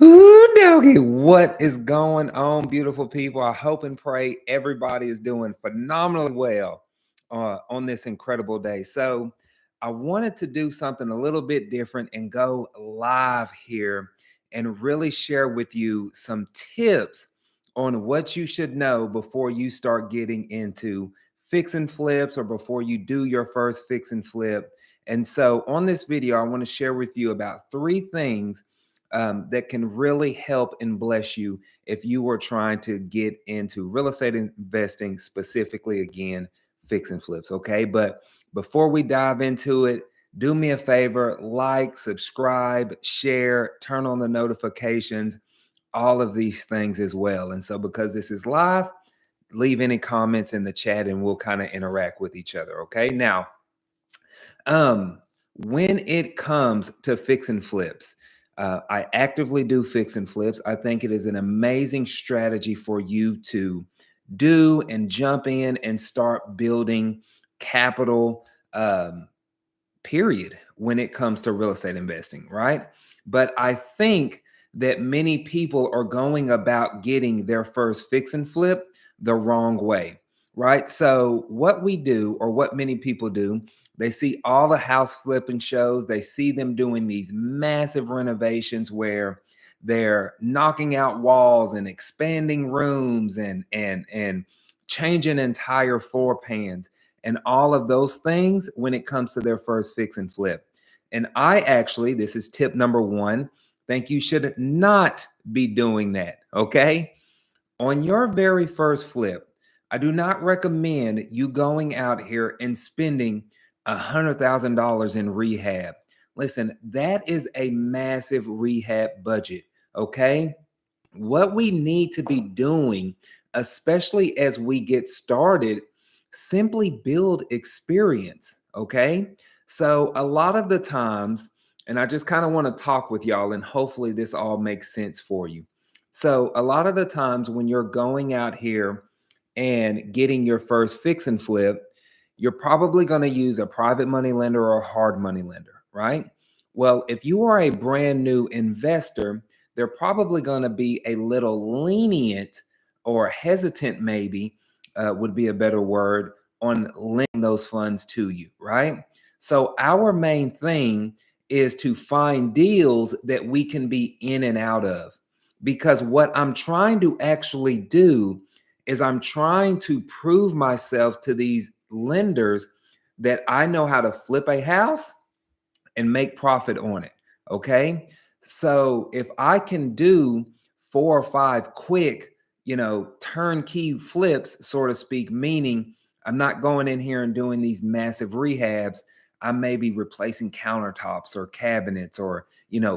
Ooh, doggy, what is going on, beautiful people? I hope and pray everybody is doing phenomenally well on this incredible day. So, I wanted to do something a little bit different and go live here and really share with you some tips on what you should know before you start getting into fix and flips or before you do your first fix and flip. And so, on this video, I want to share with you about three things that can really help and bless you if you are trying to get into real estate investing, specifically, again, fix and flips. Okay. But before we dive into it, do me a favor, like, subscribe, share, turn on the notifications, all of these things as well. And so, because this is live, leave any comments in the chat and we'll kind of interact with each other. Okay. Now, um, when it comes to fix and flips, I actively do fix and flips. I think it is an amazing strategy for you to do and jump in and start building capital, period, when it comes to real estate investing, right? But I think that many people are going about getting their first fix and flip the wrong way, right? So, what we do, or what many people do, they see all the house flipping shows, they see them doing these massive renovations where they're knocking out walls and expanding rooms and changing entire floor pans and all of those things when it comes to their first fix and flip. And I actually, this is tip number one, think you should not be doing that. Okay. On your very first flip, I do not recommend you going out here and spending $100,000 in rehab. Listen, that is a massive rehab budget. Okay. What we need to be doing, especially as we get started, simply build experience. Okay. So, a lot of the times, and I just kind of want to talk with y'all, and hopefully this all makes sense for you. So, a lot of the times when you're going out here and getting your first fix and flip, you're probably going to use a private money lender or a hard money lender, right? Well, if you are a brand new investor, they're probably going to be a little lenient or hesitant, maybe would be a better word, on lending those funds to you, right? So, our main thing is to find deals that we can be in and out of. Because what I'm trying to actually do is I'm trying to prove myself to these lenders that I know how to flip a house and make profit on it. Okay. So if I can do 4 or 5 quick, turnkey flips, so to speak, meaning I'm not going in here and doing these massive rehabs. I may be replacing countertops or cabinets or,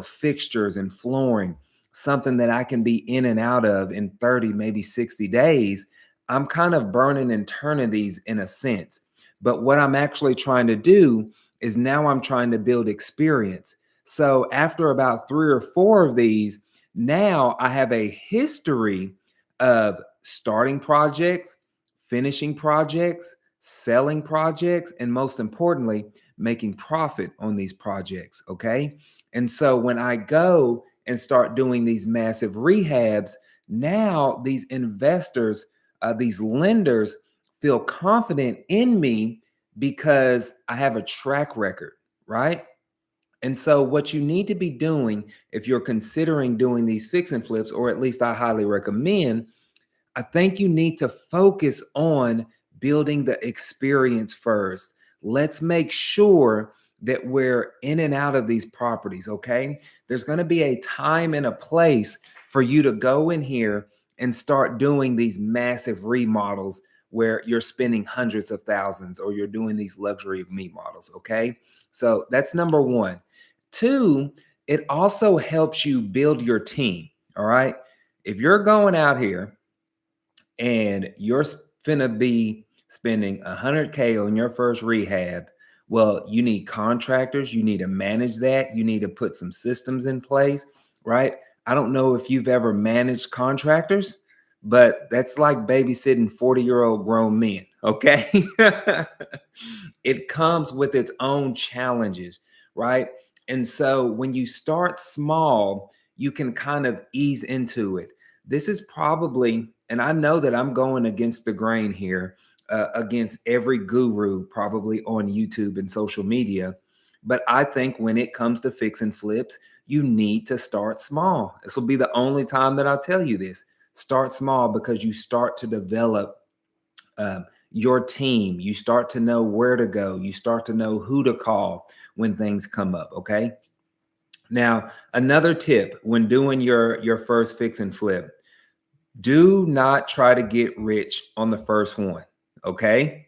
fixtures and flooring, something that I can be in and out of in 30, maybe 60 days. I'm kind of burning and turning these in a sense. But what I'm actually trying to do is now I'm trying to build experience. So after about 3 or 4 of these, now I have a history of starting projects, finishing projects, selling projects, and most importantly, making profit on these projects. Okay. And so when I go and start doing these massive rehabs, now these investors, these lenders feel confident in me because I have a track record, right? And so, what you need to be doing if you're considering doing these fix and flips, or at least I highly recommend, I think you need to focus on building the experience first. Let's make sure that we're in and out of these properties, okay? There's going to be a time and a place for you to go in here and start doing these massive remodels where you're spending hundreds of thousands, or you're doing these luxury of me models, okay? So that's number one. Two, it also helps you build your team, all right? If you're going out here and you're finna be spending 100K on your first rehab, well, you need contractors, you need to manage that, you need to put some systems in place, right? I don't know if you've ever managed contractors, but that's like babysitting 40-year-old grown men, okay? It comes with its own challenges, right? And so when you start small, you can kind of ease into it. This is probably, and I know that I'm going against the grain here, against every guru probably on YouTube and social media. But I think when it comes to fix and flips, you need to start small. This will be the only time that I'll tell you this. Start small because you start to develop your team. You start to know where to go. You start to know who to call when things come up. Okay. Now, another tip when doing your first fix and flip, do not try to get rich on the first one. Okay.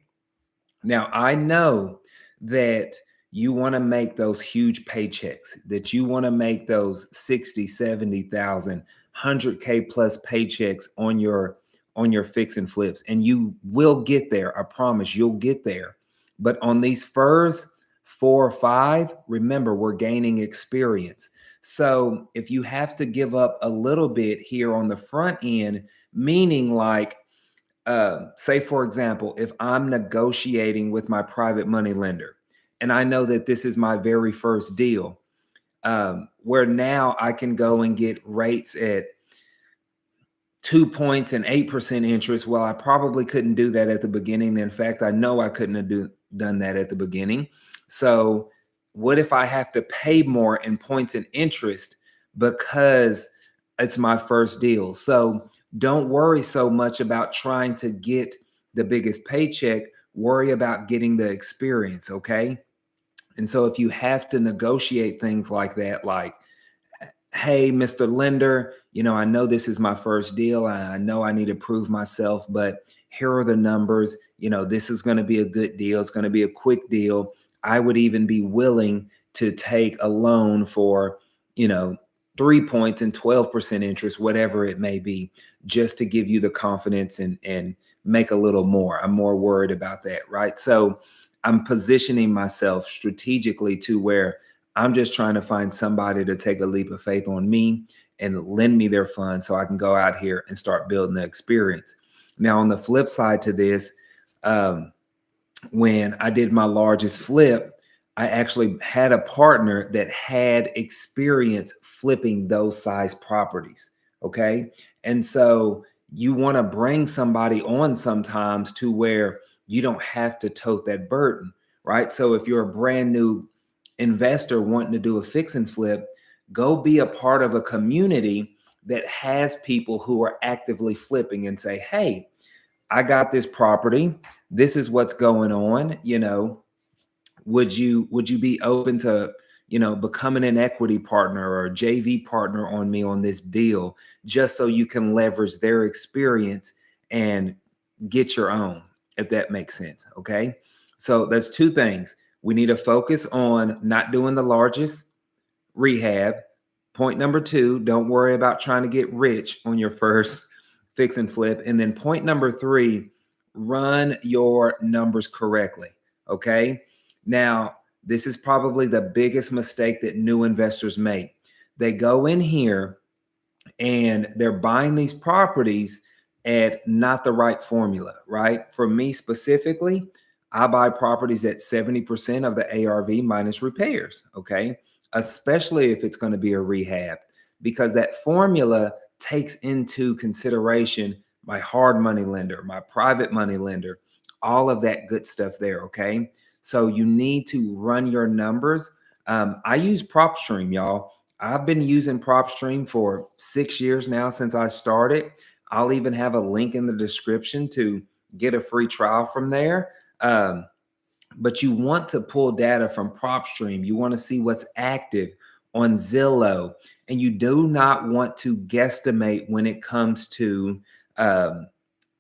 Now, I know that you want to make those huge paychecks, that you want to make those 60, 70,000, 100K plus paychecks on your fix and flips, and you will get there. I promise you'll get there. But on these first 4 or 5, remember, we're gaining experience. So if you have to give up a little bit here on the front end, meaning like say for example, if I'm negotiating with my private money lender and I know that this is my very first deal, where now I can go and get rates at 2 points and 8% interest. Well, I probably couldn't do that at the beginning. In fact, I know I couldn't have done that at the beginning. So what if I have to pay more in points and interest because it's my first deal? So don't worry so much about trying to get the biggest paycheck. Worry about getting the experience. Okay. And so if you have to negotiate things like that, like, hey, Mr. Lender, I know this is my first deal. I know I need to prove myself, but here are the numbers. This is going to be a good deal. It's going to be a quick deal. I would even be willing to take a loan for, 3 points and 12% interest, whatever it may be, just to give you the confidence and make a little more. I'm more worried about that, right? So I'm positioning myself strategically to where I'm just trying to find somebody to take a leap of faith on me and lend me their funds so I can go out here and start building the experience. Now, on the flip side to this, when I did my largest flip, I actually had a partner that had experience flipping those size properties. Okay. And so you want to bring somebody on sometimes to where you don't have to tote that burden, right? So if you're a brand new investor wanting to do a fix and flip, go be a part of a community that has people who are actively flipping and say, hey, I got this property. This is what's going on. Would you be open to, becoming an equity partner or a JV partner on me on this deal, just so you can leverage their experience and get your own, if that makes sense. Okay. So there's two things. We need to focus on not doing the largest rehab. Point number 2, don't worry about trying to get rich on your first fix and flip. And then point number 3, run your numbers correctly. Okay. Now, this is probably the biggest mistake that new investors make. They go in here and they're buying these properties at not the right formula, right? For me specifically, I buy properties at 70% of the ARV minus repairs, okay? Especially if it's going to be a rehab, because that formula takes into consideration my hard money lender, my private money lender, all of that good stuff there, okay? So you need to run your numbers. I use PropStream, y'all. I've been using PropStream for 6 years now since I started. I'll even have a link in the description to get a free trial from there. But you want to pull data from PropStream. You want to see what's active on Zillow, and you do not want to guesstimate when it comes to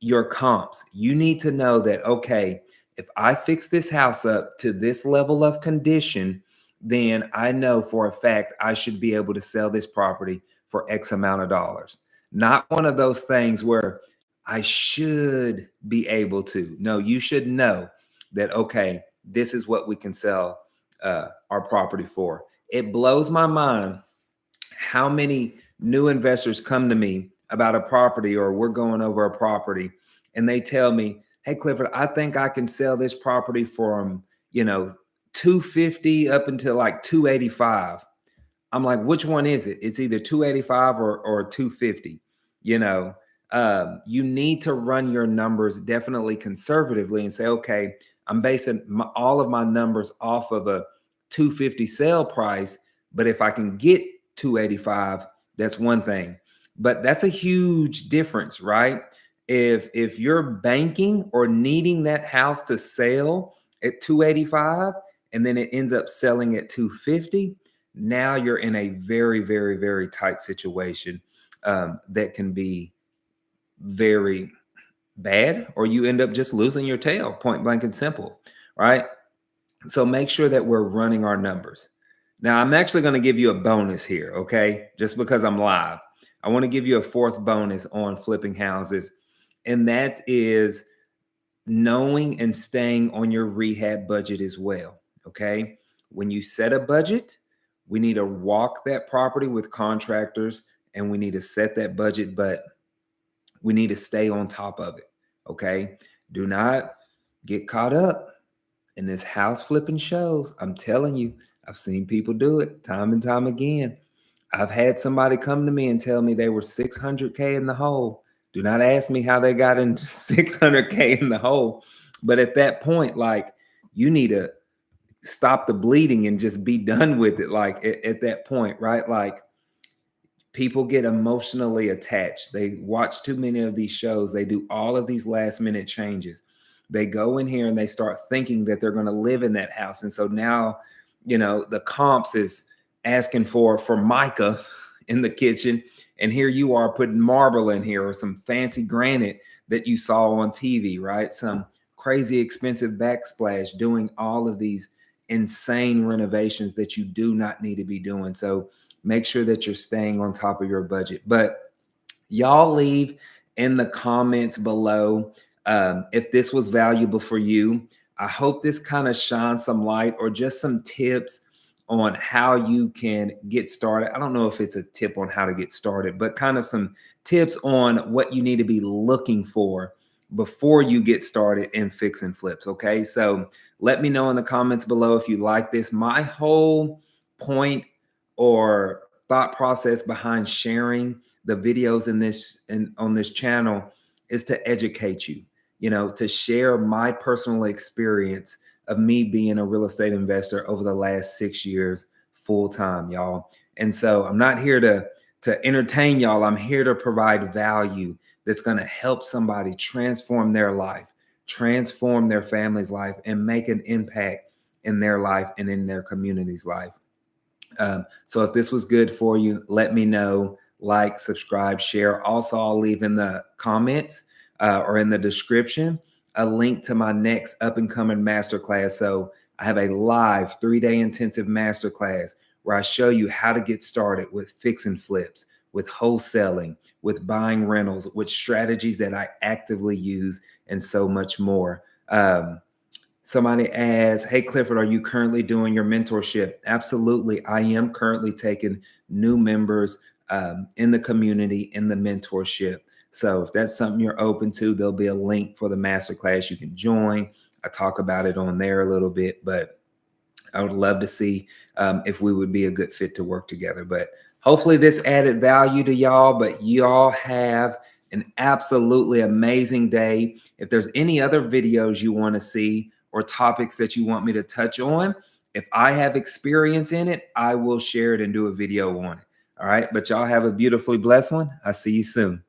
your comps. You need to know that, okay, if I fix this house up to this level of condition, then I know for a fact I should be able to sell this property for X amount of dollars. Not one of those things where I should be able to. No, you should know that, okay, this is what we can sell our property for. It blows my mind how many new investors come to me about a property, or we're going over a property, and they tell me, hey, Clifford, I think I can sell this property from, 250 up until like 285. I'm like, which one is it? It's either 285 or 250. You know, you need to run your numbers definitely conservatively and say, okay, I'm basing all of my numbers off of a 250 sale price. But if I can get 285, that's one thing. But that's a huge difference, right? If you're banking or needing that house to sell at 285 and then it ends up selling at 250, now you're in a very, very, very tight situation that can be very bad, or you end up just losing your tail, point blank and simple, right? So make sure that we're running our numbers. Now, I'm actually going to give you a bonus here, okay? Just because I'm live. I want to give you a fourth bonus on flipping houses, and that is knowing and staying on your rehab budget as well. Okay. When you set a budget, we need to walk that property with contractors and we need to set that budget, but we need to stay on top of it. Okay. Do not get caught up in this house flipping shows. I'm telling you, I've seen people do it time and time again. I've had somebody come to me and tell me they were 600K in the hole. Do not ask me how they got into 600K in the hole. But at that point, like, you need to stop the bleeding and just be done with it. Like at that point, right? Like, people get emotionally attached. They watch too many of these shows. They do all of these last minute changes. They go in here and they start thinking that they're going to live in that house. And so now, the comps is asking for mica in the kitchen. And here you are putting marble in here or some fancy granite that you saw on TV, right? Some crazy expensive backsplash, doing all of these insane renovations that you do not need to be doing. So make sure that you're staying on top of your budget. But y'all leave in the comments below if this was valuable for you. I hope this kind of shines some light or just some tips on how you can get started. I don't know if it's a tip on how to get started, but kind of some tips on what you need to be looking for before you get started in fix and flips. Okay. So let me know in the comments below if you like this. My whole point or thought process behind sharing the videos in this and on this channel is to educate you, to share my personal experience of me being a real estate investor over the last 6 years full time, y'all. And so I'm not here to entertain y'all. I'm here to provide value that's going to help somebody transform their life, transform their family's life, and make an impact in their life and in their community's life. So if this was good for you, let me know. Like, subscribe, share. Also, I'll leave in the comments or in the description a link to my next up and coming masterclass. So I have a live 3-day intensive masterclass where I show you how to get started with fix and flips, with wholesaling, with buying rentals, with strategies that I actively use, and so much more. Somebody asks, hey, Clifford, are you currently doing your mentorship? Absolutely. I am currently taking new members in the community in the mentorship. So if that's something you're open to, there'll be a link for the masterclass you can join. I talk about it on there a little bit, but I would love to see if we would be a good fit to work together. But hopefully this added value to y'all, but y'all have an absolutely amazing day. If there's any other videos you want to see or topics that you want me to touch on, if I have experience in it, I will share it and do a video on it. All right. But y'all have a beautifully blessed one. I'll see you soon.